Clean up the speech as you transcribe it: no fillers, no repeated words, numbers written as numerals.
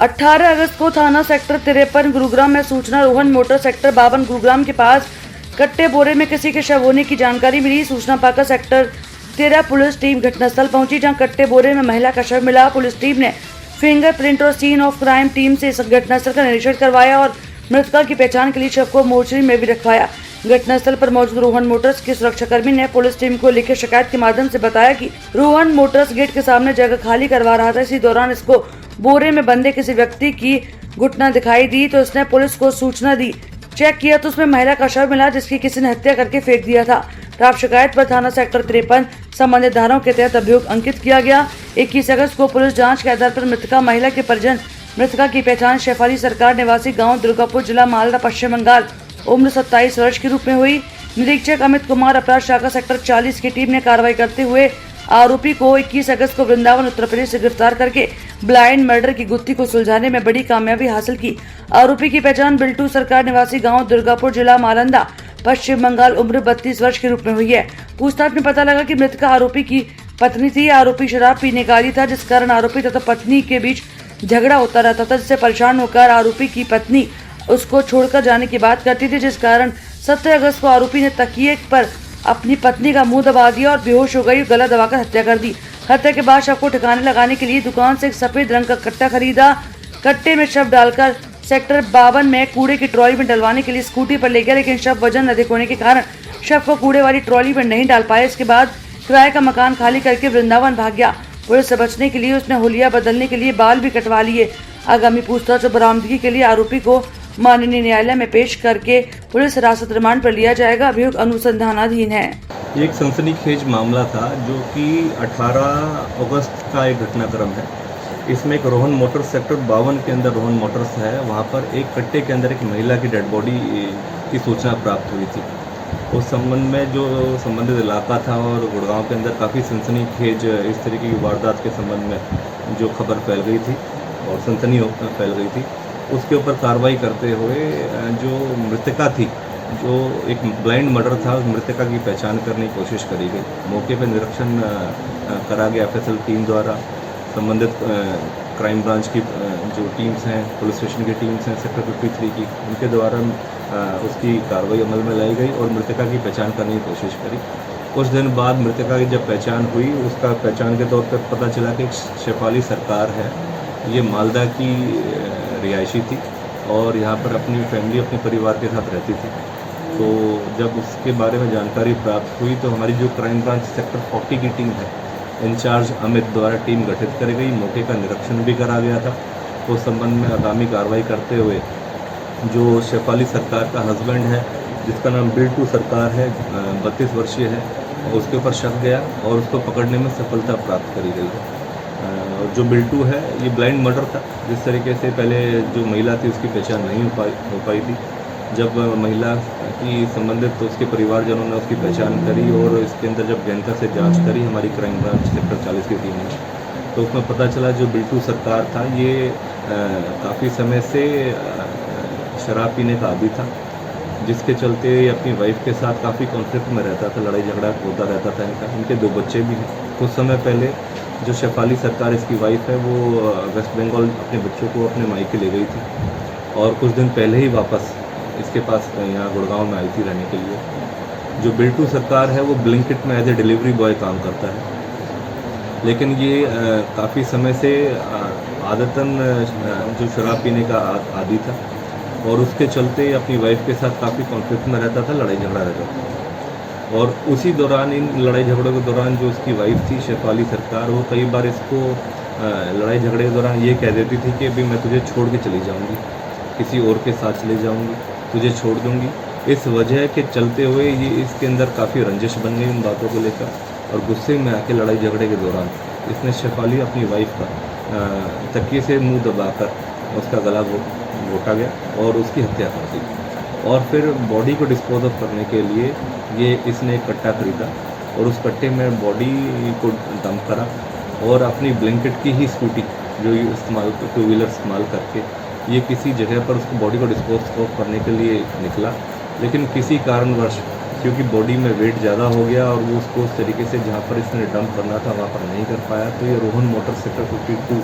18 अगस्त को थाना सेक्टर 53 गुरुग्राम में सूचना रोहन मोटर सेक्टर 52 गुरुग्राम के पास कट्टे बोरे में किसी के शव होने की जानकारी मिली। सूचना पाकर सेक्टर 13 पुलिस टीम घटनास्थल पहुंची, जहां कट्टे बोरे में महिला का शव मिला। पुलिस टीम ने फिंगरप्रिंट और सीन ऑफ क्राइम टीम से इस घटनास्थल का निरीक्षण करवाया और मृतका की पहचान के लिए शव को मोर्चरी में भी रखवाया। घटनास्थल पर मौजूद रोहन मोटर्स के सुरक्षाकर्मी ने पुलिस टीम को लिखित शिकायत के माध्यम से बताया कि रोहन मोटर्स गेट के सामने जगह खाली करवा रहा था। इसी दौरान इसको बोरे में बंधे किसी व्यक्ति की घुटना दिखाई दी तो इसने पुलिस को सूचना दी। चेक किया तो उसमें महिला का शव मिला, जिसकी किसी ने हत्या करके फेंक दिया था। प्राप्त शिकायत पर थाना सेक्टर 53 संबंधित धाराओं के तहत अभियोग अंकित किया गया। 21 अगस्त को पुलिस जांच के आधार पर मृतका महिला के परिजन मृतका की पहचान शेफाली सरकार निवासी गांव दुर्गापुर जिला मालदा पश्चिम बंगाल उम्र 27 वर्ष के रूप में हुई। निरीक्षक अमित कुमार अपराध शाखा सेक्टर 40 की टीम ने कार्रवाई करते हुए आरोपी को 21 अगस्त को वृंदावन उत्तर प्रदेश से गिरफ्तार करके ब्लाइंड मर्डर की गुत्थी को सुलझाने में बड़ी कामयाबी हासिल की। आरोपी की पहचान बिल्टू सरकार निवासी गांव दुर्गापुर जिला मालदा पश्चिम बंगाल उम्र 32 वर्ष के रूप में हुई है। पूछताछ में पता लगा कि मृतका आरोपी की पत्नी थी। आरोपी शराब पीने का आदी था, जिस कारण आरोपी तथा पत्नी के बीच झगड़ा होता रहता था, जिससे परेशान होकर आरोपी की पत्नी उसको छोड़कर जाने की बात करती थी, जिस कारण 17 अगस्त को आरोपी ने तकिए पर अपनी पत्नी का मुंह दबा दिया और बेहोश हो गई, गला दबाकर हत्या कर दी। हत्या के बाद शव को ठिकाने लगाने के लिए दुकान से एक सफेद रंग का कट्टा खरीदा। कट्टे में शव डालकर सेक्टर 52 में कूड़े की ट्रॉली में डलवाने के लिए स्कूटी पर ले गया, लेकिन शव वजन अधिक होने के कारण शव को कूड़े वाली ट्रॉली में नहीं डाल पाए। इसके बाद किराए का मकान खाली करके वृंदावन भाग गया। पुलिस से बचने के लिए उसने हुलिया बदलने के लिए बाल भी कटवा लिए। आगामी पूछताछ और बरामदगी के लिए आरोपी को माननीय न्यायालय में पेश करके पुलिस हिरासत रिमांड पर लिया जाएगा। अभियोग अनुसंधानाधीन है। एक सनसनीखेज मामला था जो कि 18 अगस्त का एक घटनाक्रम है। इसमें एक रोहन मोटर्स सेक्टर 52 के अंदर रोहन मोटर्स है, वहाँ पर एक कट्टे के अंदर एक महिला की डेड बॉडी की सूचना प्राप्त हुई थी। उस संबंध में जो संबंधित इलाका था और गुड़गांव के अंदर काफ़ी सनसनीखेज इस तरीके की वारदात के संबंध में जो खबर फैल गई थी और सनसनी फैल गई थी, उसके ऊपर कार्रवाई करते हुए जो मृतका थी, जो एक ब्लाइंड मर्डर था, उस मृतका की पहचान करने की कोशिश करी गई। मौके पर निरीक्षण करा गया FSL टीम द्वारा। संबंधित क्राइम ब्रांच की जो टीम्स हैं, पुलिस स्टेशन की टीम्स हैं सेक्टर 53 की, उनके द्वारा उसकी कार्रवाई अमल में लाई गई और मृतका की पहचान करने की कोशिश करी। कुछ दिन बाद मृतका की जब पहचान हुई, उसका पहचान के तौर पर पता चला कि शेफाली सरकार है, ये मालदा की रिहायशी थी और यहाँ पर अपनी फैमिली, अपने परिवार के साथ रहती थी। तो जब उसके बारे में जानकारी प्राप्त हुई तो हमारी जो क्राइम ब्रांच सेक्टर 40 की टीम है, इंचार्ज अमित द्वारा टीम गठित कर गई। मौके का निरीक्षण भी करा गया था। उस संबंध में आगामी कार्रवाई करते हुए जो शेफाली सरकार का हस्बैंड है, जिसका नाम बिल्टू सरकार है, 32 वर्षीय है, उसके ऊपर शक गया और उसको पकड़ने में सफलता प्राप्त करी गई है। जो बिल्टू है, ये ब्लाइंड मर्डर था। जिस तरीके से पहले जो महिला थी उसकी पहचान नहीं हो पाई थी, जब महिला की संबंधित तो उसके परिवारजनों ने उसकी पहचान करी और इसके अंदर जब गहनता से जांच करी हमारी क्राइम ब्रांच सेक्टर 40 की टीम ने, तो उसमें पता चला जो बिल्टू सरकार था ये काफ़ी समय से शराब पीने का आदी था, जिसके चलते अपनी वाइफ के साथ काफ़ी कॉन्फ्लिक्ट में रहता था, लड़ाई झगड़ा होता रहता था इनका। इनके 2 बच्चे भी हैं। कुछ समय पहले जो शेफाली सरकार इसकी वाइफ है, वो वेस्ट बंगाल अपने बच्चों को अपने मायके ले गई थी और कुछ दिन पहले ही वापस इसके पास यहाँ गुड़गांव में आई थी रहने के लिए। जो बिल्टू सरकार है वो ब्लिंकिट में एज ए डिलीवरी बॉय काम करता है, लेकिन ये काफ़ी समय से आदतन जो शराब पीने का आदी था और उसके चलते अपनी वाइफ के साथ काफ़ी कॉन्फ्लिक्ट में रहता था, लड़ाई झगड़ा रहता था। और उसी दौरान, इन लड़ाई झगड़ों के दौरान जो उसकी वाइफ थी शेफाली सरकार, वो कई बार इसको लड़ाई झगड़े के दौरान ये कह देती थी कि अभी मैं तुझे छोड़ के चली जाऊँगी, किसी और के साथ चले जाऊँगी, तुझे छोड़ दूँगी। इस वजह के चलते हुए ये इसके अंदर काफ़ी रंजिश बन गई उन बातों को लेकर और गुस्से में आके लड़ाई झगड़े के दौरान इसने शेफाली अपनी वाइफ का तकिए से मुंह दबाकर उसका गला घोटा गया और उसकी हत्या कर दी। और फिर बॉडी को डिस्पोज ऑफ करने के लिए ये इसने एक कट्टा खरीदा और उस कट्टे में बॉडी को डंप करा और अपनी ब्लैंकेट की ही स्कूटी जो इस्तेमाल 2 व्हीलर इस्तेमाल करके ये किसी जगह पर उसको बॉडी को डिस्पोज ऑफ करने के लिए निकला, लेकिन किसी कारणवश क्योंकि बॉडी में वेट ज़्यादा हो गया और वो उसको उस तरीके से जहाँ पर इसने डंप करना था वहाँ पर नहीं कर पाया, तो ये रोहन मोटर सेक्टर 52